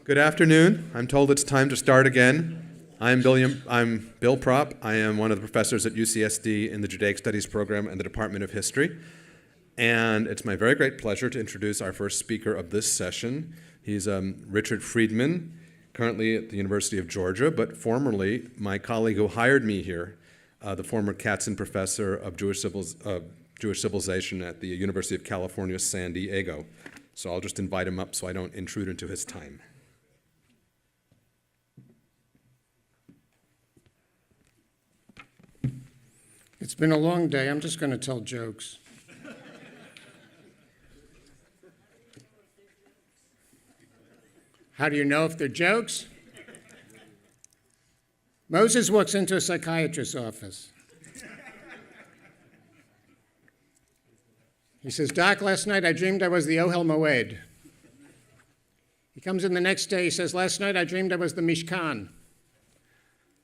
Good afternoon. I'm told it's time to start again. I'm Bill Propp. I am one of the professors at UCSD in the Judaic Studies program and the Department of History. And it's my very great pleasure to introduce our first speaker of this session. He's Richard Friedman, currently at the University of Georgia, but formerly my colleague who hired me here, the former Katzen Professor of Jewish Civilization at the University of California, San Diego. So I'll just invite him up so I don't intrude into his time. It's been a long day. I'm just going to tell jokes. How do you know if they're jokes? Moses walks into a psychiatrist's office. He says, "Doc, last night I dreamed I was the Ohel Moed." He comes in the next day. He says, "Last night I dreamed I was the Mishkan."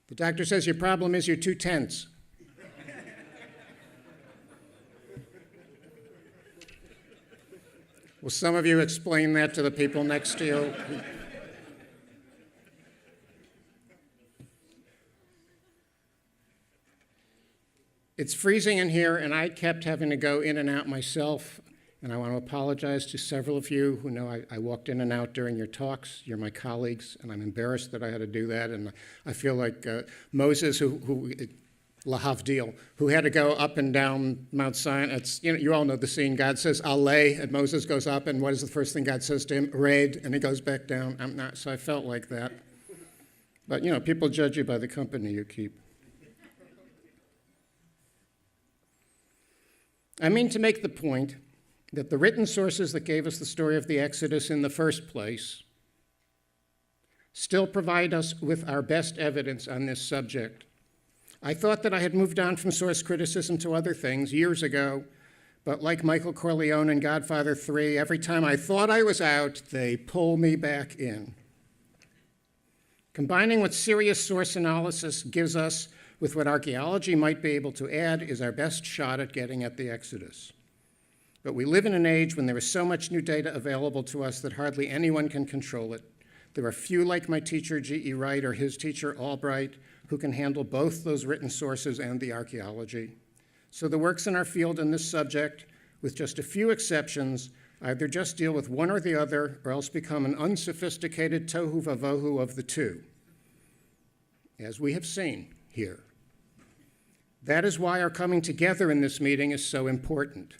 The doctor says, "Your problem is you're too tense." Will some of you explain that to the people next to you? It's freezing in here, and I kept having to go in and out myself, and I want to apologize to several of you who know I walked in and out during your talks. You're my colleagues, and I'm embarrassed that I had to do that, and I feel like Moses, who Lahavdil, who had to go up and down Mount Sinai. It's, you all know the scene. God says, "Aleh," and Moses goes up, and what is the first thing God says to him? "Red," and he goes back down. I'm not, so I felt like that. But, people judge you by the company you keep. I mean to make the point that the written sources that gave us the story of the Exodus in the first place still provide us with our best evidence on this subject. I thought that I had moved on from source criticism to other things years ago, but like Michael Corleone in Godfather 3, every time I thought I was out, they pull me back in. Combining what serious source analysis gives us with what archaeology might be able to add is our best shot at getting at the Exodus. But we live in an age when there is so much new data available to us that hardly anyone can control it. There are few like my teacher, G.E. Wright, or his teacher, Albright, who can handle both those written sources and the archaeology. So the works in our field in this subject, with just a few exceptions, either just deal with one or the other, or else become an unsophisticated tohu vavohu of the two, as we have seen here. That is why our coming together in this meeting is so important.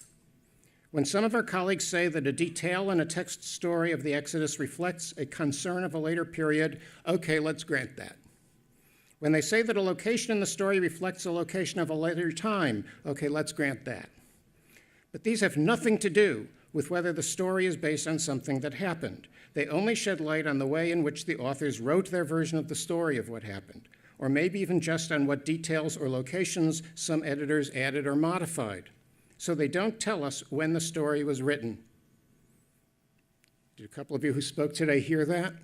When some of our colleagues say that a detail in a text story of the Exodus reflects a concern of a later period, okay, let's grant that. When they say that a location in the story reflects a location of a later time, okay, let's grant that. But these have nothing to do with whether the story is based on something that happened. They only shed light on the way in which the authors wrote their version of the story of what happened, or maybe even just on what details or locations some editors added or modified. So they don't tell us when the story was written. Did a couple of you who spoke today hear that?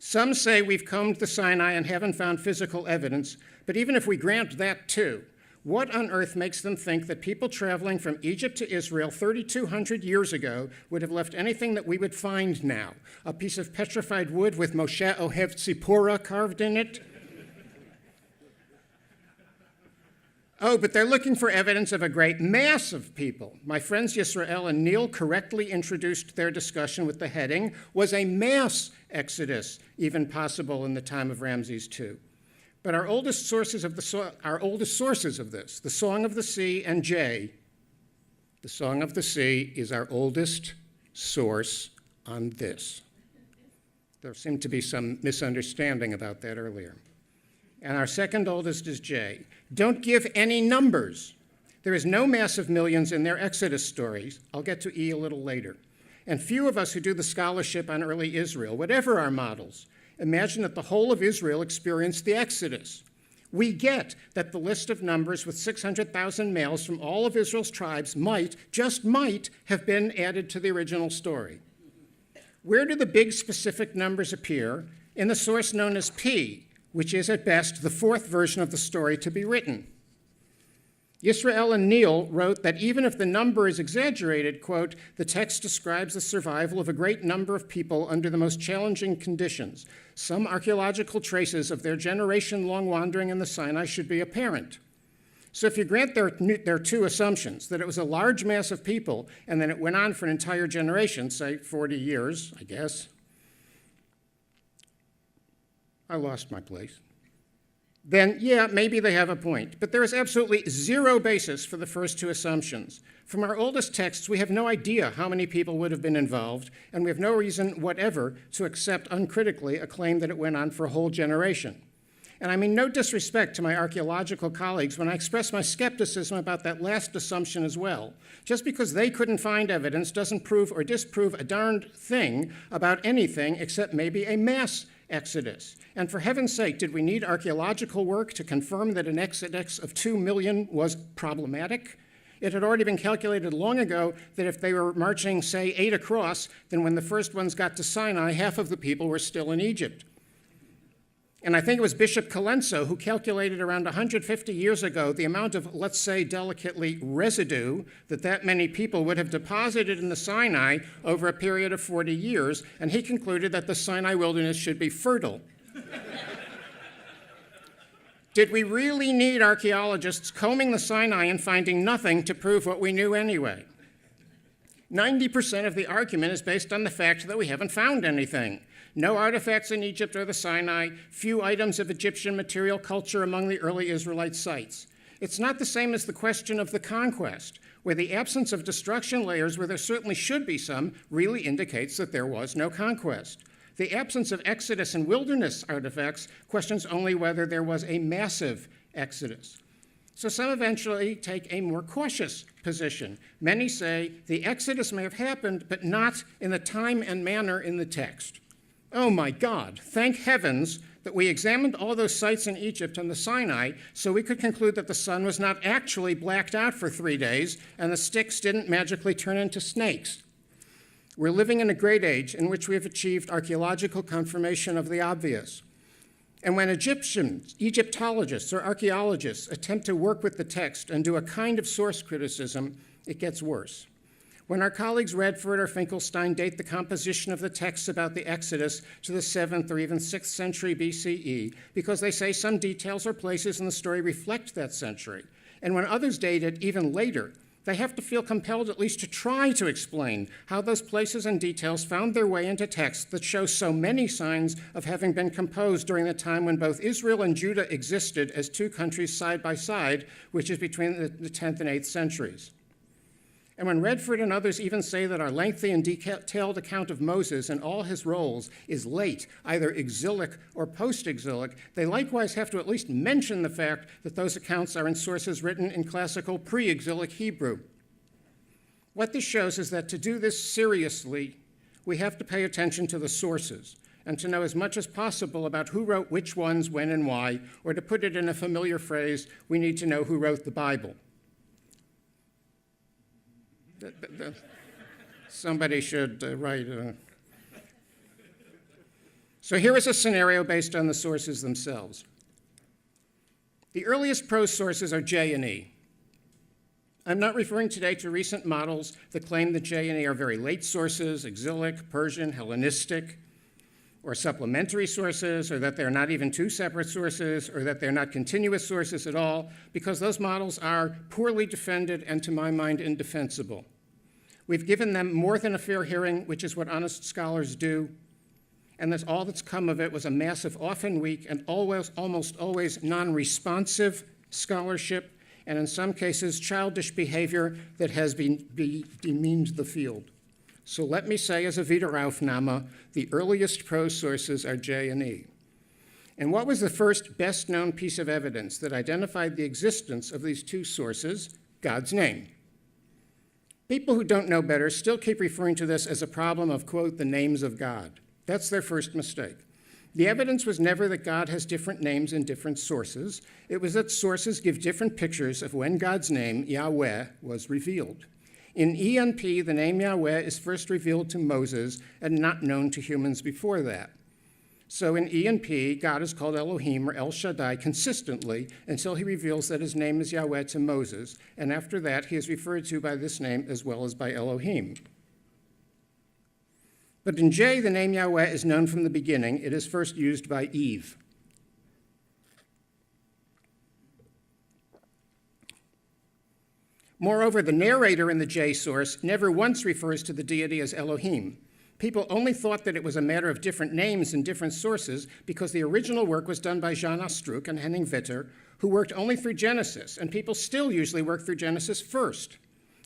Some say we've combed the Sinai and haven't found physical evidence, but even if we grant that too, what on earth makes them think that people traveling from Egypt to Israel 3,200 years ago would have left anything that we would find now? A piece of petrified wood with Moshe Ohev Tzipora carved in it? Oh, but they're looking for evidence of a great mass of people. My friends Yisrael and Neil correctly introduced their discussion with the heading, "Was a mass exodus even possible in the time of Ramses II?" But our oldest sources of this, the Song of the Sea and J, the Song of the Sea is our oldest source on this. There seemed to be some misunderstanding about that earlier. And our second oldest is J. Don't give any numbers. There is no mass of millions in their Exodus stories. I'll get to E a little later. And few of us who do the scholarship on early Israel, whatever our models, imagine that the whole of Israel experienced the Exodus. We get that the list of numbers with 600,000 males from all of Israel's tribes might, just might, have been added to the original story. Where do the big specific numbers appear? In the source known as P, which is at best the fourth version of the story to be written. Yisrael and Neal wrote that even if the number is exaggerated, quote, the text describes the survival of a great number of people under the most challenging conditions. Some archaeological traces of their generation-long wandering in the Sinai should be apparent. So if you grant their two assumptions, that it was a large mass of people and then it went on for an entire generation, say 40 years, I guess. I lost my place. Then, yeah, maybe they have a point. But there is absolutely zero basis for the first two assumptions. From our oldest texts, we have no idea how many people would have been involved, and we have no reason whatever to accept uncritically a claim that it went on for a whole generation. And I mean no disrespect to my archaeological colleagues when I express my skepticism about that last assumption as well. Just because they couldn't find evidence doesn't prove or disprove a darned thing about anything except maybe a mass exodus. And for heaven's sake, did we need archaeological work to confirm that an exodus of 2 million was problematic? It had already been calculated long ago that if they were marching, say, 8 across, then when the first ones got to Sinai, half of the people were still in Egypt. And I think it was Bishop Colenso who calculated around 150 years ago the amount of, let's say delicately, residue that many people would have deposited in the Sinai over a period of 40 years, and he concluded that the Sinai wilderness should be fertile. Did we really need archaeologists combing the Sinai and finding nothing to prove what we knew anyway? 90% of the argument is based on the fact that we haven't found anything. No artifacts in Egypt or the Sinai, few items of Egyptian material culture among the early Israelite sites. It's not the same as the question of the conquest, where the absence of destruction layers, where there certainly should be some, really indicates that there was no conquest. The absence of exodus and wilderness artifacts questions only whether there was a massive exodus. So some eventually take a more cautious position. Many say the exodus may have happened, but not in the time and manner in the text. Oh my God, thank heavens that we examined all those sites in Egypt and the Sinai so we could conclude that the sun was not actually blacked out for 3 days and the sticks didn't magically turn into snakes. We're living in a great age in which we have achieved archaeological confirmation of the obvious. And when Egyptologists or archaeologists attempt to work with the text and do a kind of source criticism, it gets worse. When our colleagues Redford or Finkelstein date the composition of the texts about the Exodus to the 7th or even 6th century BCE because they say some details or places in the story reflect that century, and when others date it even later, they have to feel compelled at least to try to explain how those places and details found their way into texts that show so many signs of having been composed during the time when both Israel and Judah existed as two countries side by side, which is between the 10th and 8th centuries. And when Redford and others even say that our lengthy and detailed account of Moses and all his roles is late, either exilic or post-exilic, they likewise have to at least mention the fact that those accounts are in sources written in classical pre-exilic Hebrew. What this shows is that to do this seriously, we have to pay attention to the sources and to know as much as possible about who wrote which ones, when, and why, or to put it in a familiar phrase, we need to know who wrote the Bible. Somebody should write. So here is a scenario based on the sources themselves. The earliest prose sources are J and E. I'm not referring today to recent models that claim that J and E are very late sources, exilic, Persian, Hellenistic, or supplementary sources, or that they're not even two separate sources, or that they're not continuous sources at all, because those models are poorly defended and, to my mind, indefensible. We've given them more than a fair hearing, which is what honest scholars do, and all that's come of it was a massive, often weak, and almost always non-responsive scholarship, and in some cases, childish behavior that has demeaned the field. So let me say, as a Wiederaufnahme, the earliest prose sources are J and E. And what was the first best-known piece of evidence that identified the existence of these two sources? God's name. People who don't know better still keep referring to this as a problem of, quote, the names of God. That's their first mistake. The evidence was never that God has different names in different sources. It was that sources give different pictures of when God's name, Yahweh, was revealed. In ENP, the name Yahweh is first revealed to Moses and not known to humans before that. So in E and P, God is called Elohim or El Shaddai consistently until he reveals that his name is Yahweh to Moses, and after that he is referred to by this name as well as by Elohim. But in J, the name Yahweh is known from the beginning. It is first used by Eve. Moreover, the narrator in the J source never once refers to the deity as Elohim. People only thought that it was a matter of different names in different sources because the original work was done by Jean Astruc and Henning Witter, who worked only through Genesis, and people still usually work through Genesis first.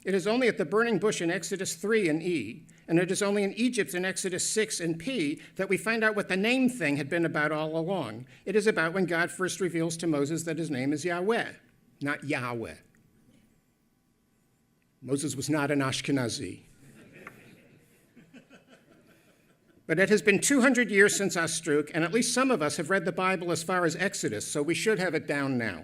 It is only at the burning bush in Exodus 3 in E, and it is only in Egypt in Exodus 6 in P that we find out what the name thing had been about all along. It is about when God first reveals to Moses that his name is Yahweh, not Yahweh. Moses was not an Ashkenazi. But it has been 200 years since Astruc, and at least some of us have read the Bible as far as Exodus, so we should have it down now.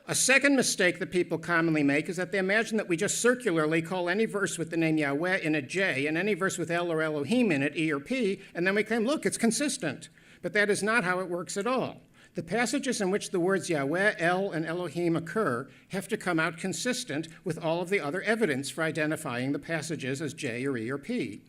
A second mistake that people commonly make is that they imagine that we just circularly call any verse with the name Yahweh in it J, and any verse with El or Elohim in it E or P, and then we claim, look, it's consistent. But that is not how it works at all. The passages in which the words Yahweh, El, and Elohim occur have to come out consistent with all of the other evidence for identifying the passages as J or E or P.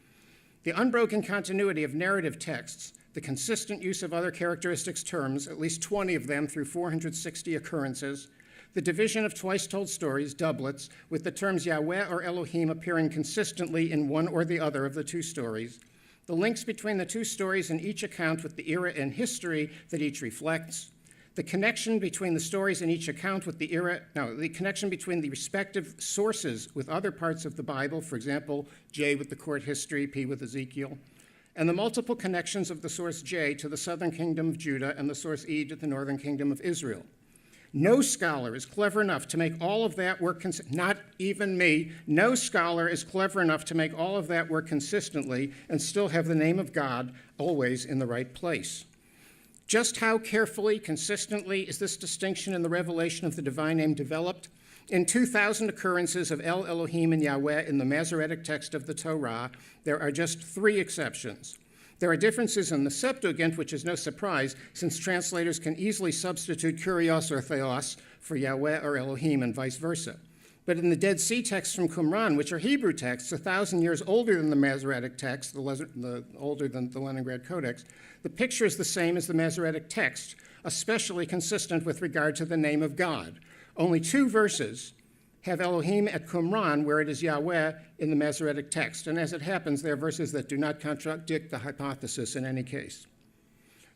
The unbroken continuity of narrative texts, the consistent use of other characteristics terms, at least 20 of them through 460 occurrences, the division of twice-told stories, doublets, with the terms Yahweh or Elohim appearing consistently in one or the other of the two stories, the links between the two stories in each account with the era and history that each reflects, the connection between the stories in each account with the connection between the respective sources with other parts of the Bible, for example, J with the court history, P with Ezekiel, and the multiple connections of the source J to the southern kingdom of Judah and the source E to the northern kingdom of Israel. No scholar is clever enough to make all of that work, not even me, no scholar is clever enough to make all of that work consistently and still have the name of God always in the right place. Just how carefully, consistently is this distinction in the revelation of the divine name developed? In 2,000 occurrences of El, Elohim, and Yahweh in the Masoretic text of the Torah, there are just 3 exceptions. There are differences in the Septuagint, which is no surprise, since translators can easily substitute Kurios or Theos for Yahweh or Elohim and vice versa. But in the Dead Sea texts from Qumran, which are Hebrew texts 1,000 years older than the Masoretic text, older than the Leningrad Codex, the picture is the same as the Masoretic text, especially consistent with regard to the name of God. Only 2 verses have Elohim at Qumran, where it is Yahweh in the Masoretic text. And as it happens, they are verses that do not contradict the hypothesis in any case.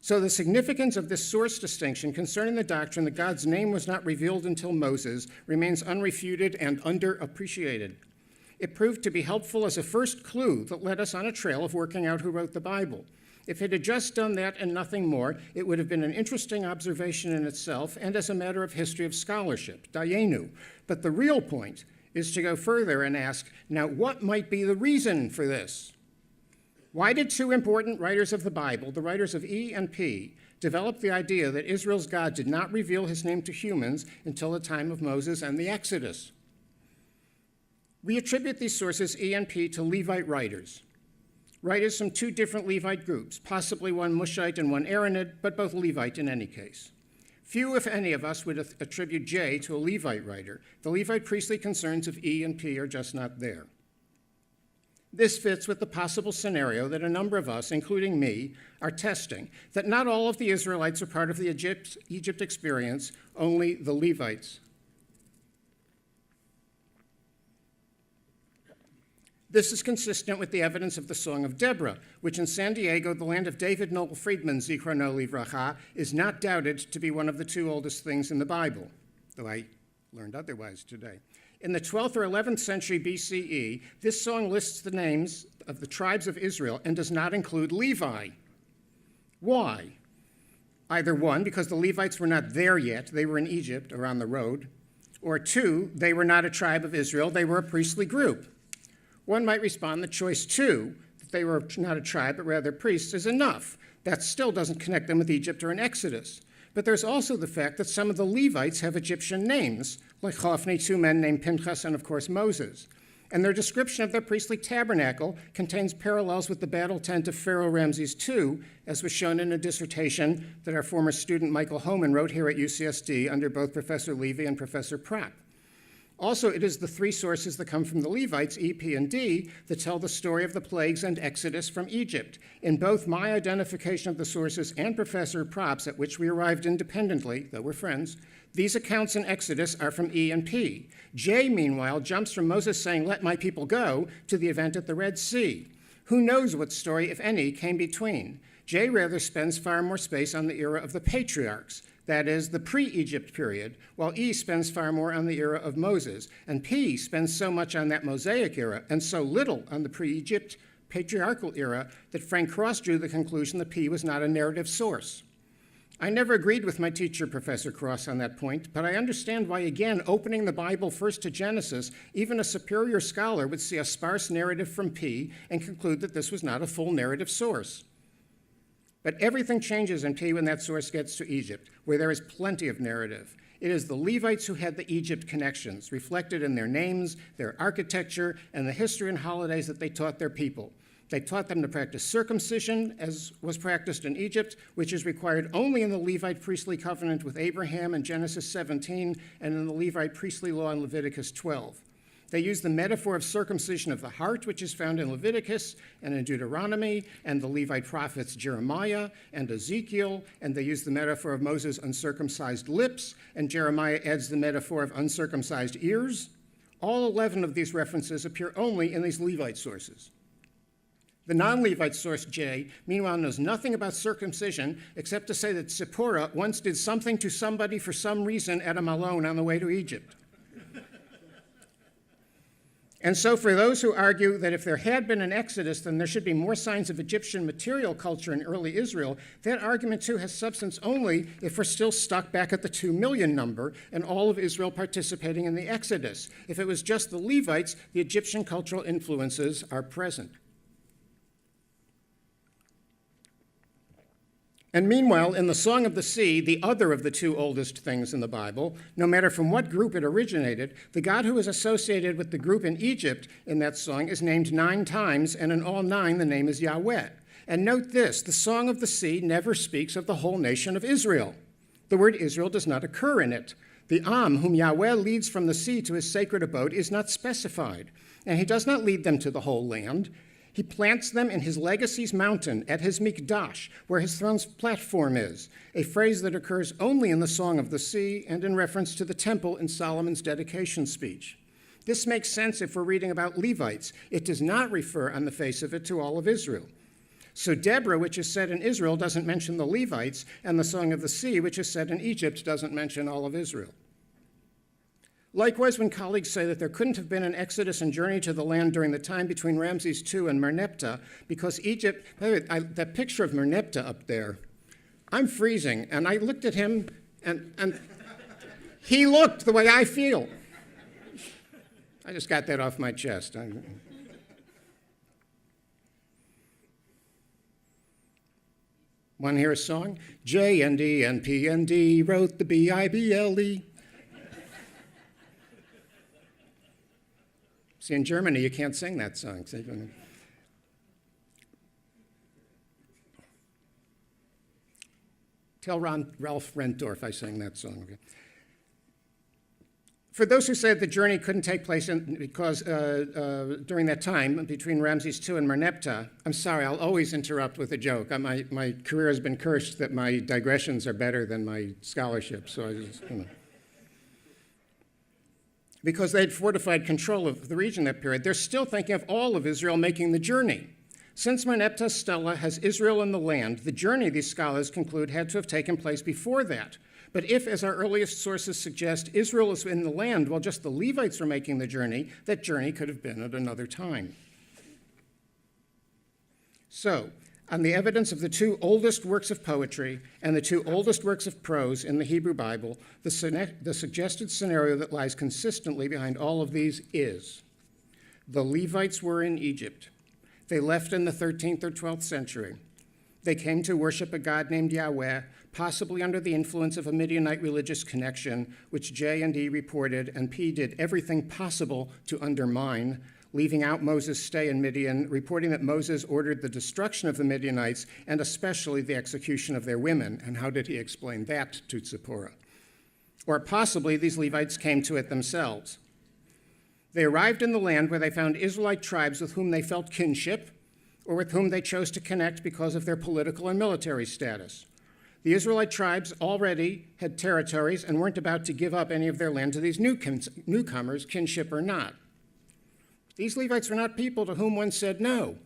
So the significance of this source distinction concerning the doctrine that God's name was not revealed until Moses remains unrefuted and underappreciated. It proved to be helpful as a first clue that led us on a trail of working out who wrote the Bible. If it had just done that and nothing more, it would have been an interesting observation in itself and as a matter of history of scholarship, dayenu. But the real point is to go further and ask, now what might be the reason for this? Why did 2 important writers of the Bible, the writers of E and P, develop the idea that Israel's God did not reveal his name to humans until the time of Moses and the Exodus? We attribute these sources, E and P, to Levite writers. Writers from 2 different Levite groups, possibly one Mushite and one Aaronid, but both Levite in any case. Few, if any, of us would attribute J to a Levite writer. The Levite priestly concerns of E and P are just not there. This fits with the possible scenario that a number of us, including me, are testing, that not all of the Israelites are part of the Egypt experience, only the Levites. This is consistent with the evidence of the Song of Deborah, which in San Diego, the land of David Noel Friedman, Zichrono Livracha, is not doubted to be one of the 2 oldest things in the Bible, though I learned otherwise today. In the 12th or 11th century BCE, this song lists the names of the tribes of Israel and does not include Levi. Why? Either 1, because the Levites were not there yet, they were in Egypt or on the road, or 2, they were not a tribe of Israel, they were a priestly group. One might respond that choice 2, that they were not a tribe but rather priests, is enough. That still doesn't connect them with Egypt or an Exodus. But there's also the fact that some of the Levites have Egyptian names, like Hophni, 2 men named Pinchas, and of course Moses. and their description of their priestly tabernacle contains parallels with the battle tent of Pharaoh Ramses II, as was shown in a dissertation that our former student Michael Homan wrote here at UCSD under both Professor Levy and Professor Propp. Also, it is the three sources that come from the Levites, E, P, and D, that tell the story of the plagues and Exodus from Egypt. In both my identification of the sources and Professor Propp's, at which we arrived independently, though we're friends, these accounts in Exodus are from E and P. J, meanwhile, jumps from Moses saying, "Let my people go," to the event at the Red Sea. Who knows what story, if any, came between? J rather spends far more space on the era of the patriarchs, that is, the pre-Egypt period, while E spends far more on the era of Moses, and P spends so much on that Mosaic era and so little on the pre-Egypt patriarchal era that Frank Cross drew the conclusion that P was not a narrative source. I never agreed with my teacher, Professor Cross, on that point, but I understand why, again, opening the Bible first to Genesis, even a superior scholar would see a sparse narrative from P and conclude that this was not a full narrative source. But everything changes in P when that source gets to Egypt, where there is plenty of narrative. It is the Levites who had the Egypt connections, reflected in their names, their architecture, and the history and holidays that they taught their people. They taught them to practice circumcision, as was practiced in Egypt, which is required only in the Levite priestly covenant with Abraham in Genesis 17 and in the Levite priestly law in Leviticus 12. They use the metaphor of circumcision of the heart, which is found in Leviticus and in Deuteronomy and the Levite prophets Jeremiah and Ezekiel, and they use the metaphor of Moses' uncircumcised lips, and Jeremiah adds the metaphor of uncircumcised ears. All 11 of these references appear only in these Levite sources. The non-Levite source, J, meanwhile knows nothing about circumcision except to say that Zipporah once did something to somebody for some reason at a Malone on the way to Egypt. And so for those who argue that if there had been an Exodus, then there should be more signs of Egyptian material culture in early Israel, that argument too has substance only if we're still stuck back at the 2 million number and all of Israel participating in the Exodus. If it was just the Levites, the Egyptian cultural influences are present. And meanwhile, in the Song of the Sea, the other of the two oldest things in the Bible, no matter from what group it originated, the God who is associated with the group in Egypt in that song is named 9 times, and in all 9 the name is Yahweh. And note this, the Song of the Sea never speaks of the whole nation of Israel. The word Israel does not occur in it. The Am, whom Yahweh leads from the sea to his sacred abode, is not specified, and he does not lead them to the whole land. He plants them in his legacy's mountain, at his mikdash, where his throne's platform is, a phrase that occurs only in the Song of the Sea and in reference to the temple in Solomon's dedication speech. This makes sense if we're reading about Levites. It does not refer on the face of it to all of Israel. So Deborah, which is set in Israel, doesn't mention the Levites, and the Song of the Sea, which is set in Egypt, doesn't mention all of Israel. Likewise, when colleagues say that there couldn't have been an exodus and journey to the land during the time between Ramses II and Merneptah, because Egypt, by the way, that picture of Merneptah up there, I'm freezing, and I looked at him, and he looked the way I feel. I just got that off my chest. Want to hear a song? J and E and P and D wrote the Bible. See, in Germany, you can't sing that song. Tell Ralph Rentdorf I sang that song. Okay. For those who say that the journey couldn't take place because during that time between Ramses II and Merneptah, I'm sorry, I'll always interrupt with a joke. My career has been cursed that my digressions are better than my scholarship, so I just, because they had fortified control of the region that period, they're still thinking of all of Israel making the journey. Since Merneptah's stela has Israel in the land, the journey, these scholars conclude, had to have taken place before that. But if, as our earliest sources suggest, Israel is in the land while just the Levites were making the journey, that journey could have been at another time. So, on the evidence of the 2 oldest works of poetry and the 2 oldest works of prose in the Hebrew Bible, the suggested scenario that lies consistently behind all of these is the Levites were in Egypt. They left in the 13th or 12th century. They came to worship a god named Yahweh, possibly under the influence of a Midianite religious connection, which J and E reported, and P did everything possible to undermine, leaving out Moses' stay in Midian, reporting that Moses ordered the destruction of the Midianites and especially the execution of their women. And how did he explain that to Zipporah? Or possibly these Levites came to it themselves. They arrived in the land where they found Israelite tribes with whom they felt kinship or with whom they chose to connect because of their political and military status. The Israelite tribes already had territories and weren't about to give up any of their land to these newcomers, kinship or not. These Levites were not people to whom one said no.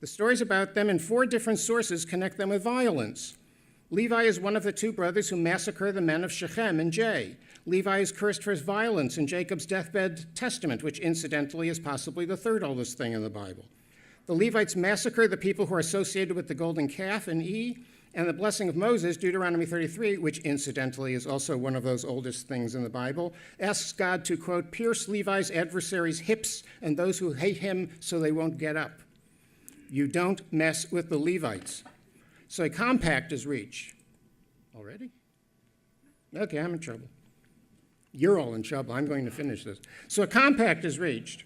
The stories about them in 4 different sources connect them with violence. Levi is one of the 2 brothers who massacre the men of Shechem and Jay. Levi is cursed for his violence in Jacob's deathbed testament, which incidentally is possibly the 3rd oldest thing in the Bible. The Levites massacre the people who are associated with the golden calf in E, and the blessing of Moses, Deuteronomy 33, which incidentally is also one of those oldest things in the Bible, asks God to, quote, pierce Levi's adversaries' hips and those who hate him so they won't get up. You don't mess with the Levites. So a compact is reached. Already? Okay, I'm in trouble. You're all in trouble. I'm going to finish this. So a compact is reached.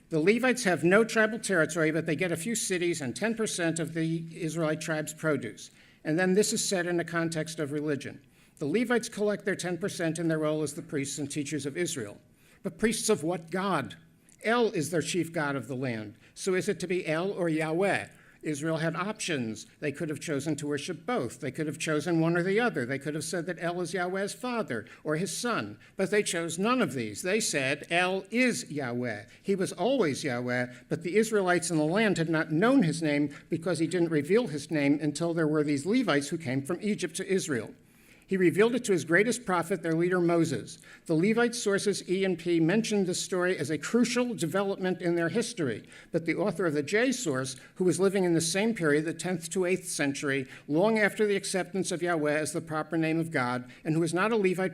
The Levites have no tribal territory, but they get a few cities and 10% of the Israelite tribe's produce. And then this is set in the context of religion. The Levites collect their 10% in their role as the priests and teachers of Israel. But priests of what God? El is their chief god of the land. So is it to be El or Yahweh? Israel had options. They could have chosen to worship both. They could have chosen one or the other. They could have said that El is Yahweh's father or his son. But they chose none of these. They said El is Yahweh. He was always Yahweh, but the Israelites in the land had not known his name because he didn't reveal his name until there were these Levites who came from Egypt to Israel. He revealed it to his greatest prophet, their leader Moses. The Levite sources E and P mentioned this story as a crucial development in their history, but the author of the J source, who was living in the same period, the 10th to 8th century, long after the acceptance of Yahweh as the proper name of God, and who was not a Levite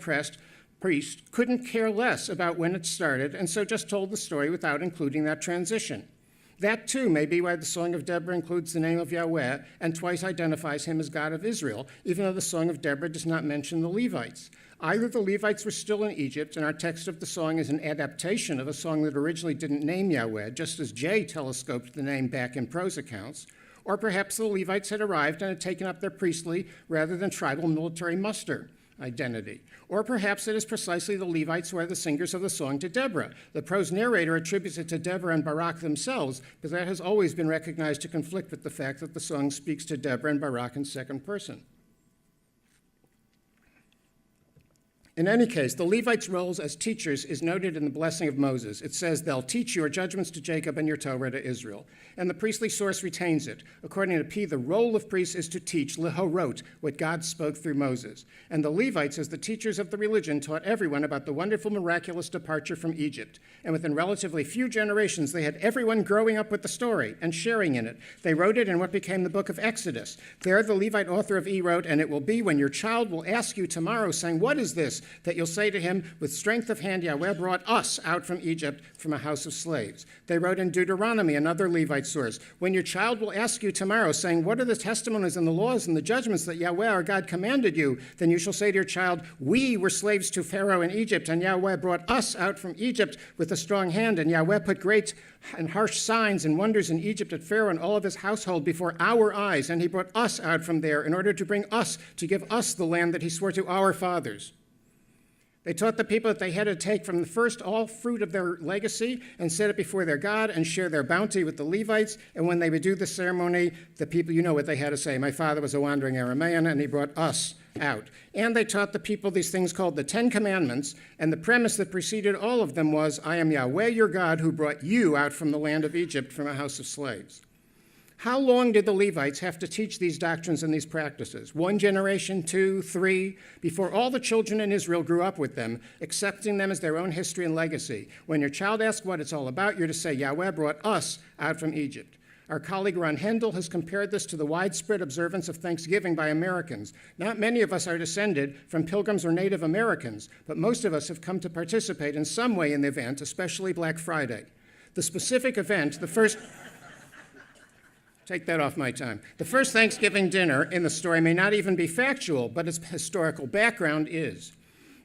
priest, couldn't care less about when it started, and so just told the story without including that transition. That, too, may be why the Song of Deborah includes the name of Yahweh and twice identifies him as God of Israel, even though the Song of Deborah does not mention the Levites. Either the Levites were still in Egypt, and our text of the song is an adaptation of a song that originally didn't name Yahweh, just as Jay telescoped the name back in prose accounts, or perhaps the Levites had arrived and had taken up their priestly rather than tribal military muster identity. Or perhaps it is precisely the Levites who are the singers of the song to Deborah. The prose narrator attributes it to Deborah and Barak themselves, but that has always been recognized to conflict with the fact that the song speaks to Deborah and Barak in 2nd person. In any case, the Levites' roles as teachers is noted in the blessing of Moses. It says, they'll teach your judgments to Jacob and your Torah to Israel. And the priestly source retains it. According to P, the role of priests is to teach, lehorot, what God spoke through Moses. And the Levites, as the teachers of the religion, taught everyone about the wonderful, miraculous departure from Egypt. And within relatively few generations, they had everyone growing up with the story and sharing in it. They wrote it in what became the book of Exodus. There, the Levite author of E wrote, and it will be when your child will ask you tomorrow, saying, what is this? That you'll say to him, with strength of hand, Yahweh brought us out from Egypt, from a house of slaves. They wrote in Deuteronomy, another Levite source, when your child will ask you tomorrow, saying, what are the testimonies and the laws and the judgments that Yahweh our God commanded you? Then you shall say to your child, we were slaves to Pharaoh in Egypt, and Yahweh brought us out from Egypt with a strong hand, and Yahweh put great and harsh signs and wonders in Egypt at Pharaoh and all of his household before our eyes, and he brought us out from there in order to bring us, to give us the land that he swore to our fathers. They taught the people that they had to take from the first all fruit of their legacy and set it before their God and share their bounty with the Levites. And when they would do the ceremony, the people, you know what they had to say. My father was a wandering Aramaean, and he brought us out. And they taught the people these things called the 10 Commandments. And the premise that preceded all of them was, I am Yahweh your God who brought you out from the land of Egypt from a house of slaves. How long did the Levites have to teach these doctrines and these practices? 1 generation, 2, 3, before all the children in Israel grew up with them, accepting them as their own history and legacy. When your child asks what it's all about, you're to say, Yahweh brought us out from Egypt. Our colleague Ron Hendel has compared this to the widespread observance of Thanksgiving by Americans. Not many of us are descended from Pilgrims or Native Americans, but most of us have come to participate in some way in the event, especially Black Friday. The specific event, the first... Take that off my time. The first Thanksgiving dinner in the story may not even be factual, but its historical background is.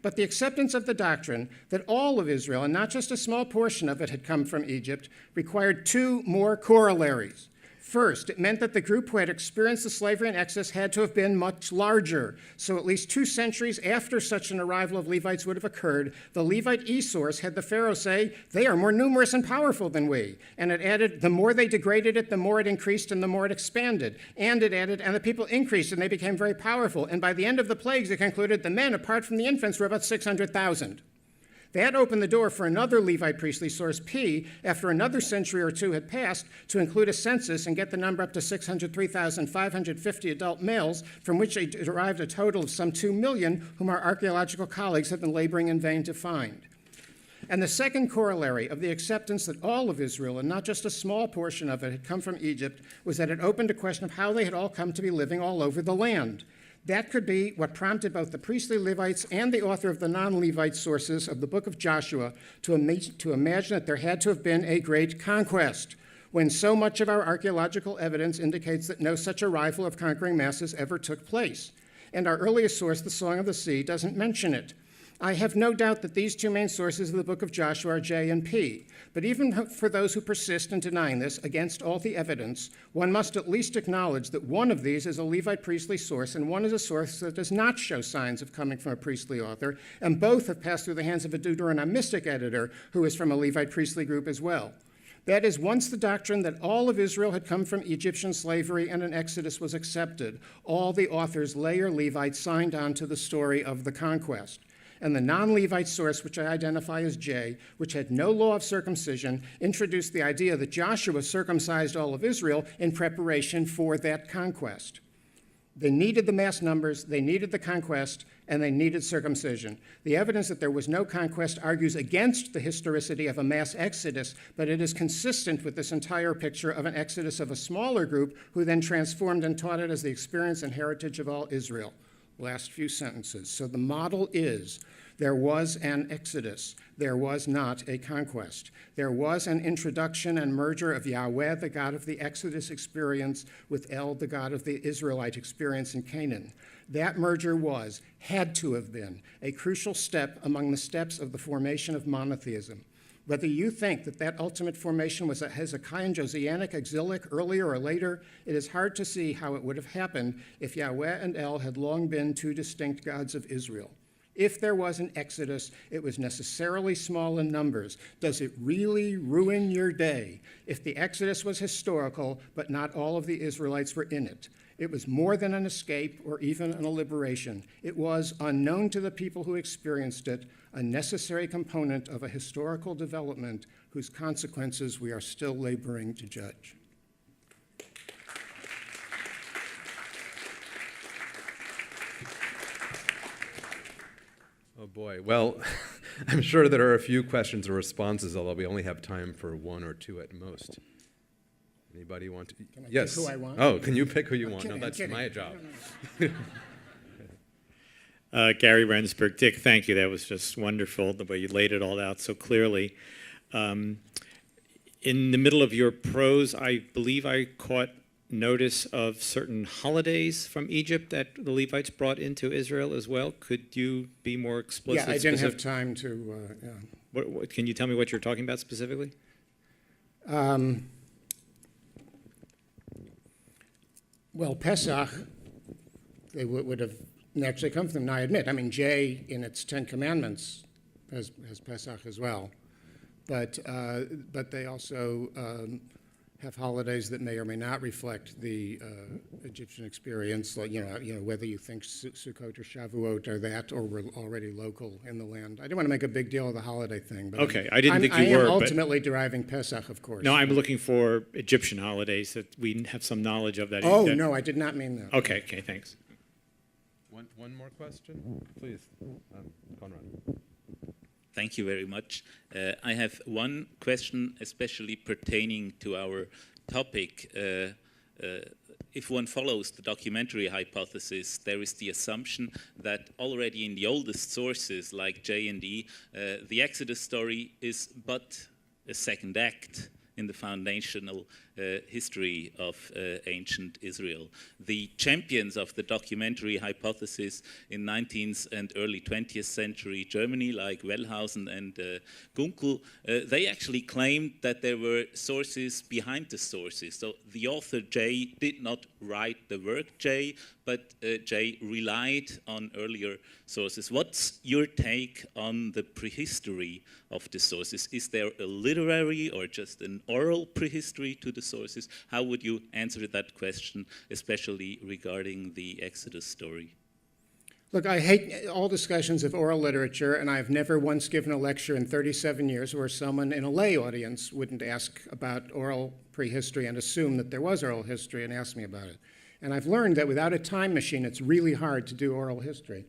But the acceptance of the doctrine that all of Israel, and not just a small portion of it, had come from Egypt, required two more corollaries. First, it meant that the group who had experienced the slavery and exodus had to have been much larger. So at least 2 centuries after such an arrival of Levites would have occurred, the Levite e-source had the Pharaoh say, they are more numerous and powerful than we. And it added, the more they degraded it, the more it increased and the more it expanded. And it added, and the people increased and they became very powerful. And by the end of the plagues, it concluded the men, apart from the infants, were about 600,000. That opened the door for another Levite priestly source, P, after another century or two had passed, to include a census and get the number up to 603,550 adult males, from which they derived a total of some 2 million, whom our archaeological colleagues have been laboring in vain to find. And the second corollary of the acceptance that all of Israel, and not just a small portion of it, had come from Egypt, was that it opened a question of how they had all come to be living all over the land. That could be what prompted both the priestly Levites and the author of the non-Levite sources of the book of Joshua to imagine that there had to have been a great conquest, when so much of our archaeological evidence indicates that no such arrival of conquering masses ever took place. And our earliest source, the Song of the Sea, doesn't mention it. I have no doubt that these 2 main sources of the book of Joshua are J and P. But even for those who persist in denying this, against all the evidence, one must at least acknowledge that one of these is a Levite priestly source, and one is a source that does not show signs of coming from a priestly author, and both have passed through the hands of a Deuteronomistic editor who is from a Levite priestly group as well. That is, once the doctrine that all of Israel had come from Egyptian slavery and an exodus was accepted, all the authors, lay or Levite, signed on to the story of the conquest. And the non-Levite source, which I identify as J, which had no law of circumcision, introduced the idea that Joshua circumcised all of Israel in preparation for that conquest. They needed the mass numbers, they needed the conquest, and they needed circumcision. The evidence that there was no conquest argues against the historicity of a mass exodus, but it is consistent with this entire picture of an exodus of a smaller group who then transformed and taught it as the experience and heritage of all Israel. Last few sentences. So the model is, there was an exodus. There was not a conquest. There was an introduction and merger of Yahweh, the God of the Exodus experience, with El, the God of the Israelite experience in Canaan. That merger had to have been, a crucial step among the steps of the formation of monotheism. Whether you think that that ultimate formation was a Hezekiah and Josianic exilic earlier or later, it is hard to see how it would have happened if Yahweh and El had long been 2 distinct gods of Israel. If there was an exodus, it was necessarily small in numbers. Does it really ruin your day if the exodus was historical, but not all of the Israelites were in it? It was more than an escape or even a liberation. It was, unknown to the people who experienced it, a necessary component of a historical development whose consequences we are still laboring to judge. Oh boy. Well, I'm sure there are a few questions or responses, although we only have time for 1 or 2 at most. Anybody want to? Can I yes. pick who I want? Oh, can you pick who you want? Kidding, No, that's my job. Gary Rensburg. Dick, thank you. That was just wonderful, the way you laid it all out so clearly. In the middle of your prose, I believe I caught notice of certain holidays from Egypt that the Levites brought into Israel as well. Could you be more explicit? Yeah, I didn't have time to, What, can you tell me what you're talking about specifically? Well, Pesach, they would have naturally come from them. Now, I admit, I mean, J in its 10 Commandments has Pesach as well. But they also have holidays that may or may not reflect the Egyptian experience, like, you know, whether you think Sukkot or Shavuot are that, or we're already local in the land. I didn't want to make a big deal of the holiday thing. But Okay, I didn't think you were. I am ultimately deriving Pesach, of course. No, I'm looking for Egyptian holidays that we have some knowledge of. No, I did not mean that. Okay, thanks. One more question, please, Conrad. Thank you very much. I have one question, especially pertaining to our topic. If one follows the documentary hypothesis, there is the assumption that already in the oldest sources, like J and E, the Exodus story is but a second act in the foundational history of ancient Israel. The champions of the documentary hypothesis in 19th and early 20th century Germany, like Wellhausen and Gunkel, they actually claimed that there were sources behind the sources. So the author J did not write the work J, but J relied on earlier sources. What's your take on the prehistory of the sources? Is there a literary or just an oral prehistory to the sources? How would you answer that question, especially regarding the Exodus story? Look, I hate all discussions of oral literature, and I've never once given a lecture in 37 years where someone in a lay audience wouldn't ask about oral prehistory and assume that there was oral history and ask me about it. And I've learned that without a time machine, it's really hard to do oral history.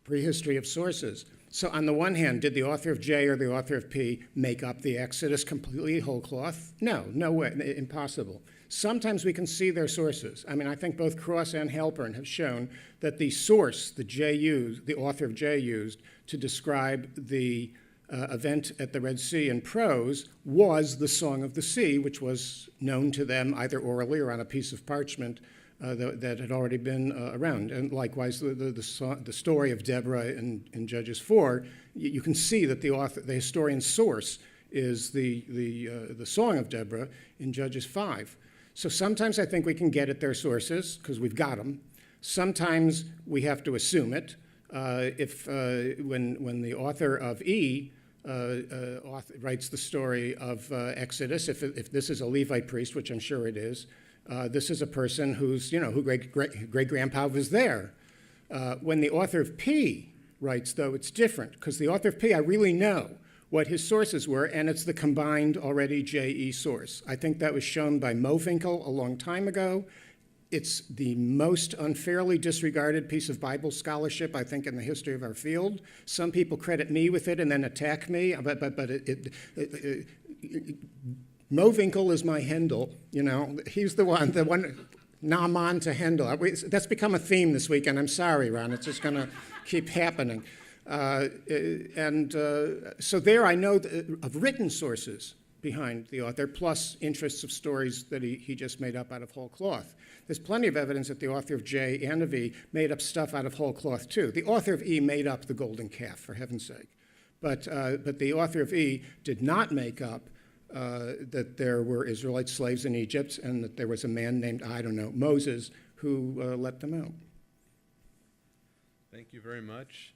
Prehistory of sources. So on the one hand, did the author of J or the author of P make up the Exodus completely whole cloth? No, no way, impossible. Sometimes we can see their sources. I mean, I think both Cross and Halpern have shown that the source that J used, the author of J used to describe the event at the Red Sea in prose was the Song of the Sea, which was known to them either orally or on a piece of parchment that had already been around. And likewise, the story of Deborah in Judges 4, you can see that the historian's source is the Song of Deborah in Judges 5. So sometimes I think we can get at their sources because we've got them. Sometimes we have to assume it. When the author of E writes the story of Exodus, if this is a Levite priest, which I'm sure it is, this is a person who great-grandpa was there. When the author of P writes, though, it's different, because the author of P, I really know what his sources were, and it's the combined already J.E. source. I think that was shown by Mowinckel a long time ago. It's the most unfairly disregarded piece of Bible scholarship, I think, in the history of our field. Some people credit me with it and then attack me, but Mowinckel is my Hendel, you know. He's the one, Naaman to Hendel. That's become a theme this weekend. I'm sorry, Ron. It's just going to keep happening. So there I know of written sources behind the author, plus interests of stories that he just made up out of whole cloth. There's plenty of evidence that the author of J and of E made up stuff out of whole cloth, too. The author of E made up the golden calf, for heaven's sake. But the author of E did not make up that there were Israelite slaves in Egypt and that there was a man named, I don't know, Moses, who let them out. Thank you very much.